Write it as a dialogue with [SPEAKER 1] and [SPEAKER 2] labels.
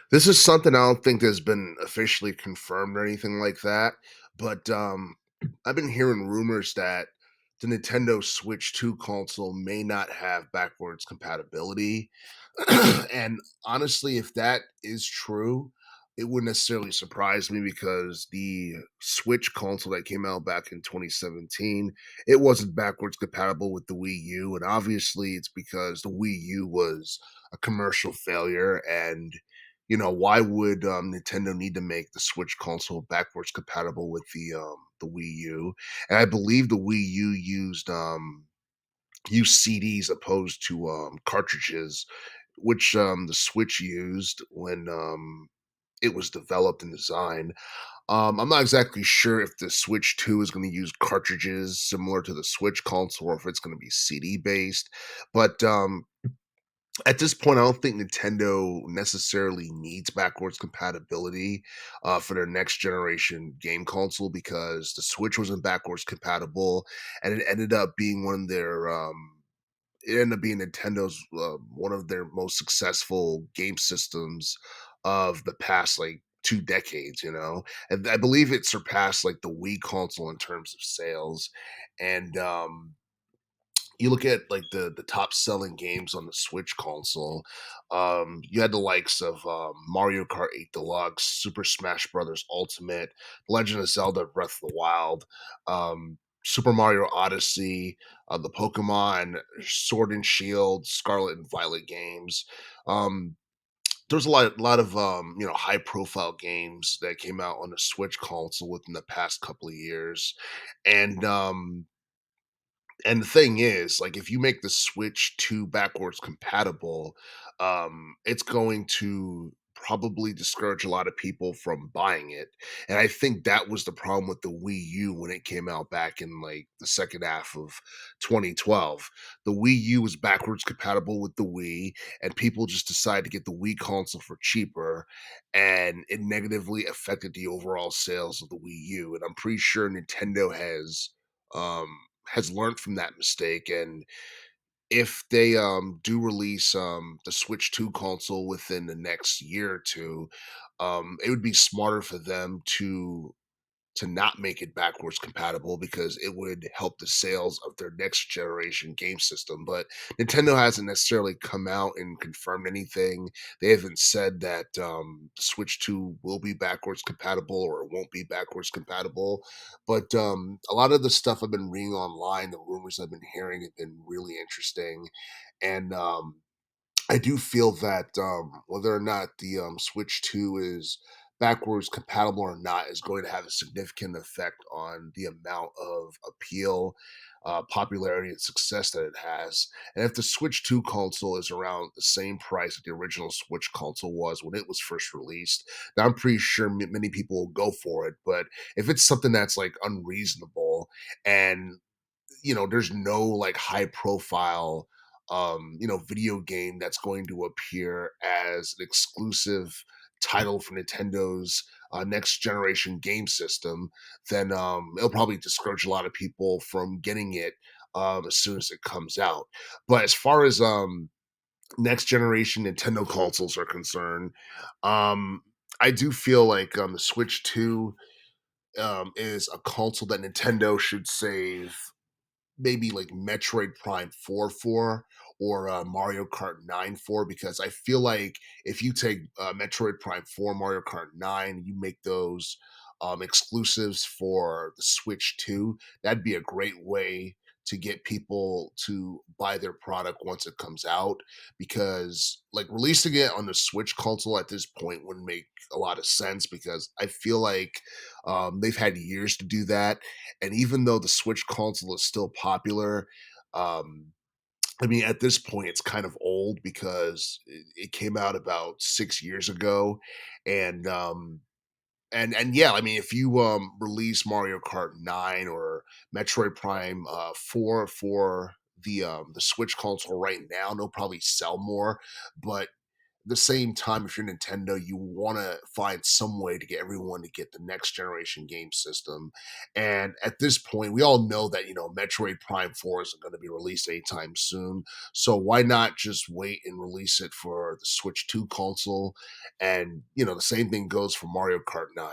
[SPEAKER 1] This is something I don't think has been officially confirmed or anything like that, but I've been hearing rumors that the Nintendo Switch 2 console may not have backwards compatibility. And honestly, if that is true, it wouldn't necessarily surprise me because the Switch console that came out back in 2017, it wasn't backwards compatible with the Wii U, and obviously it's because the Wii U was a commercial failure. And why would Nintendo need to make the Switch console backwards compatible with the Wii U? And I believe the Wii U used CDs opposed to cartridges, which the Switch used when it was developed and designed. I'm not exactly sure if the Switch 2 is going to use cartridges similar to the Switch console or if it's going to be CD based. But at this point, I don't think Nintendo necessarily needs backwards compatibility for their next generation game console because the Switch wasn't backwards compatible, and it ended up being it ended up being Nintendo's one of their most successful game systems of the past like 2 decades. And I believe it surpassed like the Wii console in terms of sales, and you look at like the top selling games on the Switch console. You had the likes of Mario Kart 8 Deluxe, Super Smash Brothers Ultimate, Legend of Zelda Breath of the Wild, Super Mario Odyssey, the Pokemon Sword and Shield, Scarlet and Violet games. Um, there's a lot of high profile games that came out on the Switch console within the past couple of years, and the thing is, like, if you make the Switch 2 backwards compatible, it's going to probably discourage a lot of people from buying it. And I think that was the problem with the Wii U when it came out back in like the second half of 2012. The Wii U was backwards compatible with the Wii, and people just decided to get the Wii console for cheaper, and it negatively affected the overall sales of the Wii U. And I'm pretty sure Nintendo um has learned from that mistake. And if they do release the Switch 2 console within the next year or two, it would be smarter for them to not make it backwards compatible because it would help the sales of their next generation game system. But Nintendo hasn't necessarily come out and confirmed anything. They haven't said that the Switch 2 will be backwards compatible or it won't be backwards compatible. But a lot of the stuff I've been reading online, the rumors I've been hearing have been really interesting. And I do feel that whether or not the Switch 2 is backwards compatible or not is going to have a significant effect on the amount of appeal, popularity, and success that it has. And if the Switch 2 console is around the same price that the original Switch console was when it was first released, then I'm pretty sure many people will go for it. But if it's something that's like unreasonable and there's no like high profile video game that's going to appear as an exclusive title for Nintendo's next generation game system, then it'll probably discourage a lot of people from getting it as soon as it comes out. But as far as next generation Nintendo consoles are concerned, um I do feel like the Switch 2 is a console that Nintendo should save maybe like Metroid Prime 4 for or Mario Kart 9 for, because I feel like if you take Metroid Prime 4, Mario Kart 9, you make those exclusives for the Switch 2, that'd be a great way to get people to buy their product once it comes out, because like releasing it on the Switch console at this point wouldn't make a lot of sense because I feel like they've had years to do that. And even though the Switch console is still popular, um, I mean, at this point, it's kind of old because it came out about 6 years ago, and yeah, I mean, if you release Mario Kart 9 or Metroid Prime 4 for the Switch console right now, they'll probably sell more, but the same time, if you're Nintendo, you want to find some way to get everyone to get the next generation game system. And at this point, we all know that, Metroid Prime 4 isn't going to be released anytime soon. So why not just wait and release it for the Switch 2 console? And, the same thing goes for Mario Kart 9.